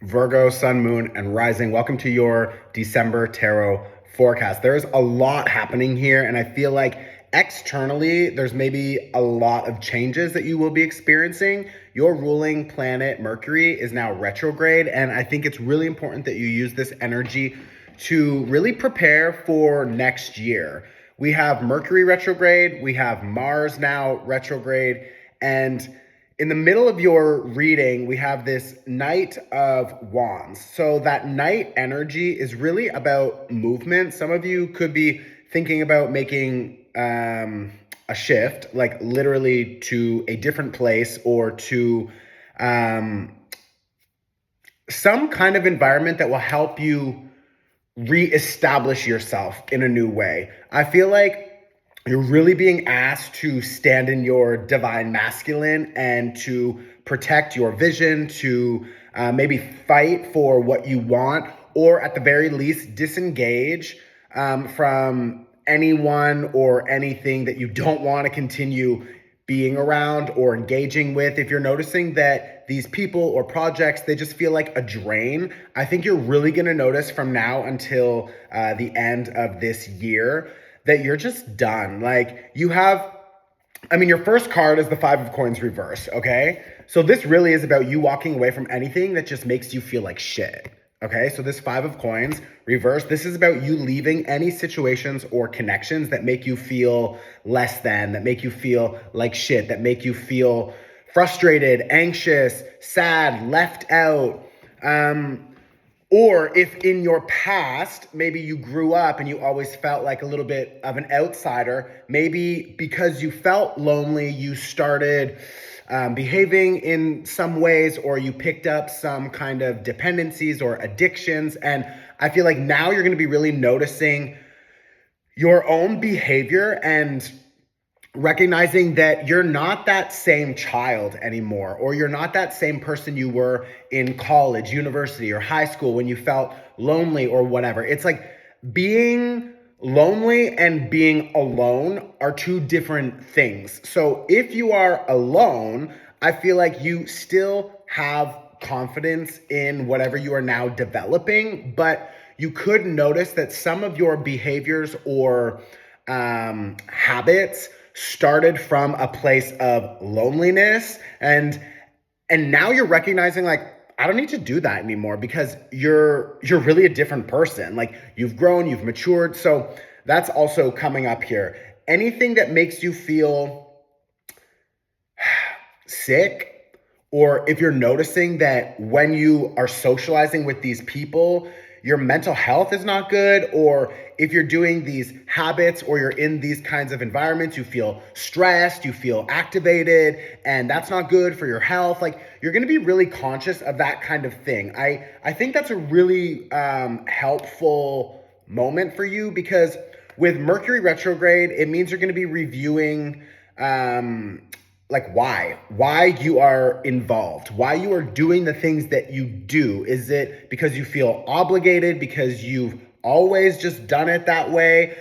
Virgo, Sun, Moon, and Rising. Welcome to your December tarot forecast. There's a lot happening here, and I feel like externally, there's maybe a lot of changes that you will be experiencing. Your ruling planet, Mercury, is now retrograde, and I think it's really important that you use this energy to really prepare for next year. We have Mercury retrograde, we have Mars now retrograde, and in the middle of your reading, we have this Knight of Wands. So that Knight energy is really about movement. Some of you could be thinking about making a shift, like literally to a different place or to some kind of environment that will help you reestablish yourself in a new way. I feel like you're really being asked to stand in your divine masculine and to protect your vision, to maybe fight for what you want, or at the very least, disengage from anyone or anything that you don't want to continue being around or engaging with. If you're noticing that these people or projects, they just feel like a drain, I think you're really going to notice from now until the end of this year that you're just done. Like you have, your first card is the Five of Coins reverse, okay? So this really is about you walking away from anything that just makes you feel like shit. Okay, so this Five of Coins reverse, this is about you leaving any situations or connections that make you feel less than, that make you feel like shit, that make you feel frustrated, anxious, sad, left out. Or if in your past, maybe you grew up and you always felt like a little bit of an outsider, maybe because you felt lonely, you started behaving in some ways, or you picked up some kind of dependencies or addictions. And I feel like now you're going to be really noticing your own behavior and recognizing that you're not that same child anymore, or you're not that same person you were in college, university, or high school when you felt lonely or whatever. It's like being lonely and being alone are two different things. So if you are alone, I feel like you still have confidence in whatever you are now developing, but you could notice that some of your behaviors or habits started from a place of loneliness, and now you're recognizing, like, I don't need to do that anymore because you're really a different person. Like, you've grown, you've matured. So that's also coming up here. Anything that makes you feel sick, or if you're noticing that when you are socializing with these people, your mental health is not good, or if you're doing these habits or you're in these kinds of environments, you feel stressed, you feel activated, and that's not good for your health. Like, you're going to be really conscious of that kind of thing. I think that's a really helpful moment for you, because with Mercury retrograde, it means you're going to be reviewing like why you are involved, why you are doing the things that you do. Is it because you feel obligated, because you've always just done it that way?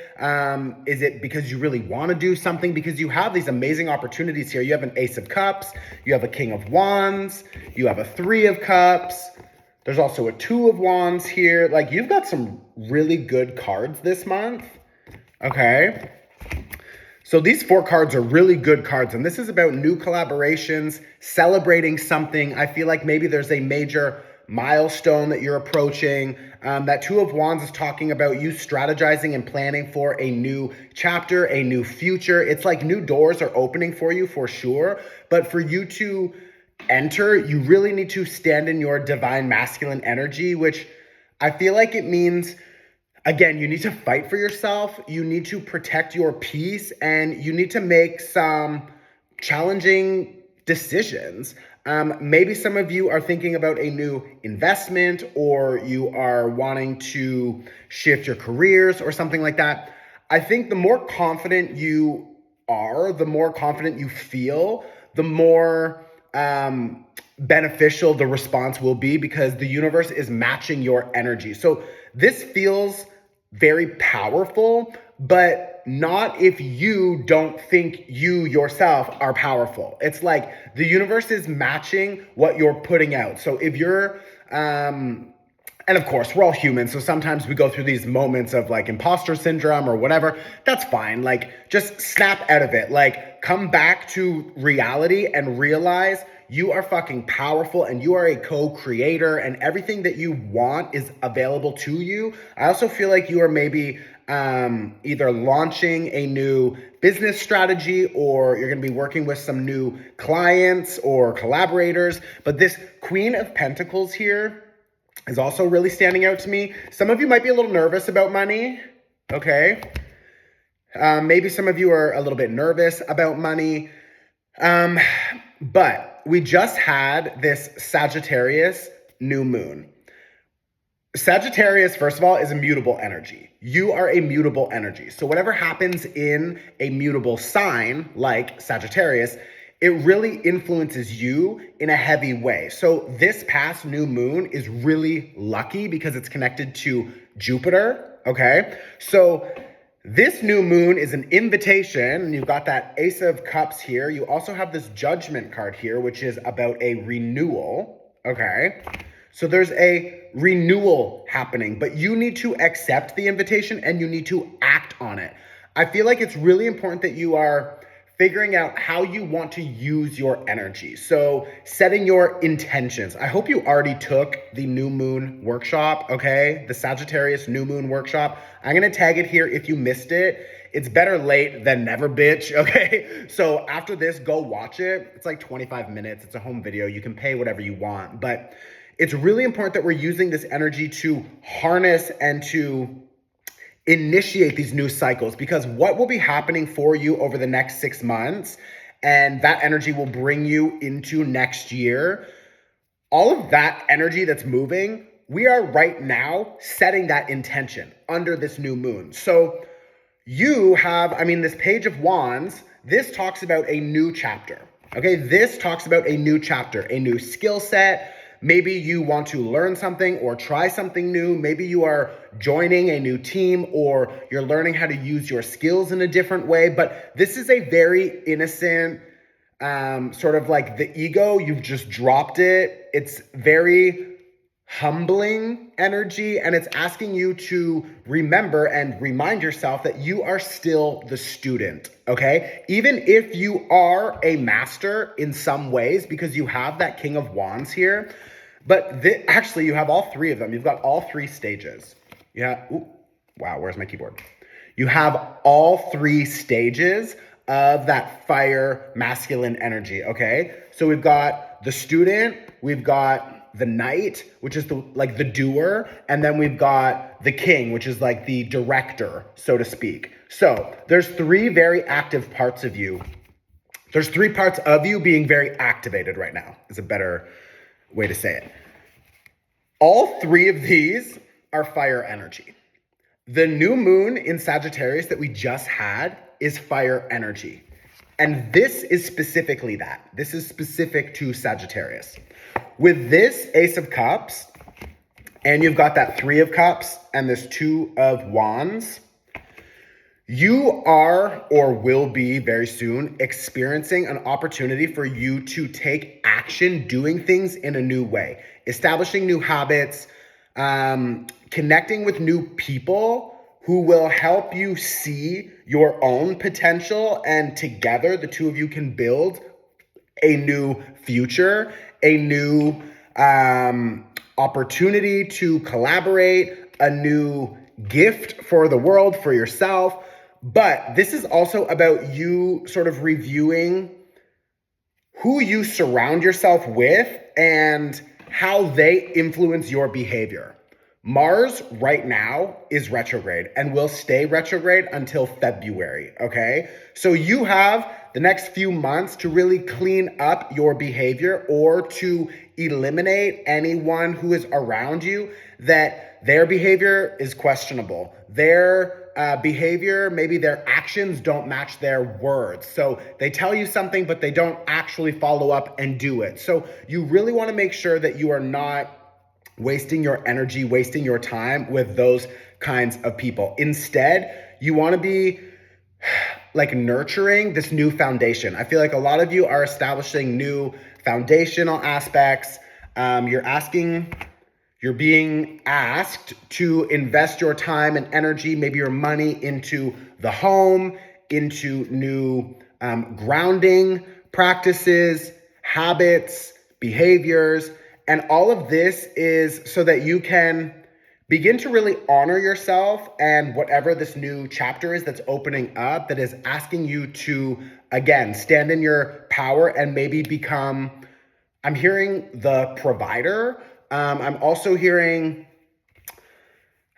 Is it because you really want to do something? Because you have these amazing opportunities here. You have an Ace of Cups, you have a King of Wands, you have a Three of Cups. There's also a Two of Wands here. Like, you've got some really good cards this month, okay? So these four cards are really good cards, and this is about new collaborations, celebrating something. I feel like maybe there's a major milestone that you're approaching. That Two of Wands is talking about you strategizing and planning for a new chapter, a new future. It's like new doors are opening for you for sure, but for you to enter, you really need to stand in your divine masculine energy, which I feel like it means, again, you need to fight for yourself, you need to protect your peace, and you need to make some challenging decisions. Maybe some of you are thinking about a new investment, or you are wanting to shift your careers or something like that. I think the more confident you are, the more confident you feel, the more beneficial the response will be, because the universe is matching your energy. So this feels very powerful, but not if you don't think you yourself are powerful. It's like the universe is matching what you're putting out. So if you're, and of course, we're all human, so sometimes we go through these moments of like imposter syndrome or whatever. That's fine. Like, just snap out of it. Like, come back to reality and realize you are fucking powerful and you are a co-creator and everything that you want is available to you. I also feel like you are maybe either launching a new business strategy or you're going to be working with some new clients or collaborators. But this Queen of Pentacles here is also really standing out to me. Some of you might be a little nervous about money, okay? Maybe some of you are a little bit nervous about money. But we just had this Sagittarius new moon. Sagittarius, first of all, is a mutable energy. You are a mutable energy. So whatever happens in a mutable sign like Sagittarius, it really influences you in a heavy way. So this past new moon is really lucky because it's connected to Jupiter, okay? So this new moon is an invitation, and you've got that Ace of Cups here. You also have this Judgment card here, which is about a renewal, okay? So there's a renewal happening, but you need to accept the invitation and you need to act on it. I feel like it's really important that you are figuring out how you want to use your energy. So setting your intentions. I hope you already took the new moon workshop, okay? The Sagittarius new moon workshop. I'm gonna tag it here if you missed it. It's better late than never, bitch, okay? So after this, go watch it. It's like 25 minutes. It's a home video. You can pay whatever you want, but it's really important that we're using this energy to harness and to initiate these new cycles, because what will be happening for you over the next 6 months, and that energy will bring you into next year. All of that energy that's moving, we are right now setting that intention under this new moon. So you have, this Page of Wands, this talks about a new chapter, okay? This talks about a new chapter, a new skill set. Maybe you want to learn something or try something new. Maybe you are joining a new team or you're learning how to use your skills in a different way. But this is a very innocent, sort of like the ego, you've just dropped it. It's very humbling energy, and it's asking you to remember and remind yourself that you are still the student, okay? Even if you are a master in some ways, because you have that King of Wands here, but actually you have all three of them. You've got all three stages. Wow, where's my keyboard? You have all three stages of that fire masculine energy, okay? So we've got the student, we've got the knight, which is the doer, and then we've got the king, which is like the director, so to speak. So there's three very active parts of you. There's three parts of you being very activated right now, is a better way to say it. All three of these are fire energy. The new moon in Sagittarius that we just had is fire energy. And this is specifically that. This is specific to Sagittarius. With this Ace of Cups, and you've got that Three of Cups and this Two of Wands, you are or will be very soon experiencing an opportunity for you to take action, doing things in a new way, establishing new habits, connecting with new people who will help you see your own potential, and together the two of you can build a new future, a new opportunity to collaborate, a new gift for the world, for yourself. But this is also about you sort of reviewing who you surround yourself with and how they influence your behavior. Mars right now is retrograde and will stay retrograde until February, okay? So you have the next few months to really clean up your behavior or to eliminate anyone who is around you that their behavior is questionable. Their behavior, maybe their actions don't match their words. So they tell you something, but they don't actually follow up and do it. So you really want to make sure that you are not wasting your energy, wasting your time with those kinds of people. Instead, you want to be like nurturing this new foundation. I feel like a lot of you are establishing new foundational aspects. You're being asked to invest your time and energy, maybe your money, into the home, into new grounding practices, habits, behaviors. And all of this is so that you can begin to really honor yourself and whatever this new chapter is that's opening up, that is asking you to, again, stand in your power and maybe become, I'm hearing the provider. I'm also hearing,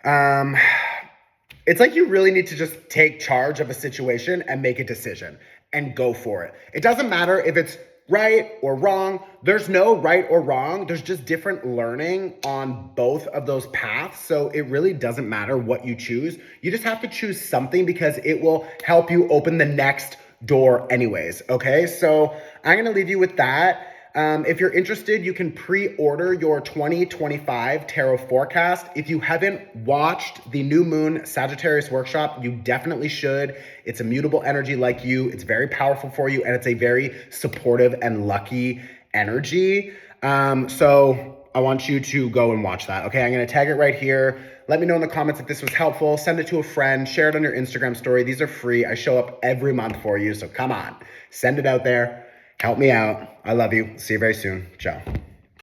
it's like you really need to just take charge of a situation and make a decision and go for it. It doesn't matter if it's right or wrong. There's no right or wrong. There's just different learning on both of those paths. So it really doesn't matter what you choose. You just have to choose something because it will help you open the next door anyways. Okay, so I'm going to leave you with that. If you're interested, you can pre-order your 2025 tarot forecast. If you haven't watched the New Moon Sagittarius workshop, you definitely should. It's a mutable energy like you. It's very powerful for you, and it's a very supportive and lucky energy. So I want you to go and watch that. Okay, I'm going to tag it right here. Let me know in the comments if this was helpful. Send it to a friend. Share it on your Instagram story. These are free. I show up every month for you, so come on. Send it out there. Help me out. I love you. See you very soon. Ciao.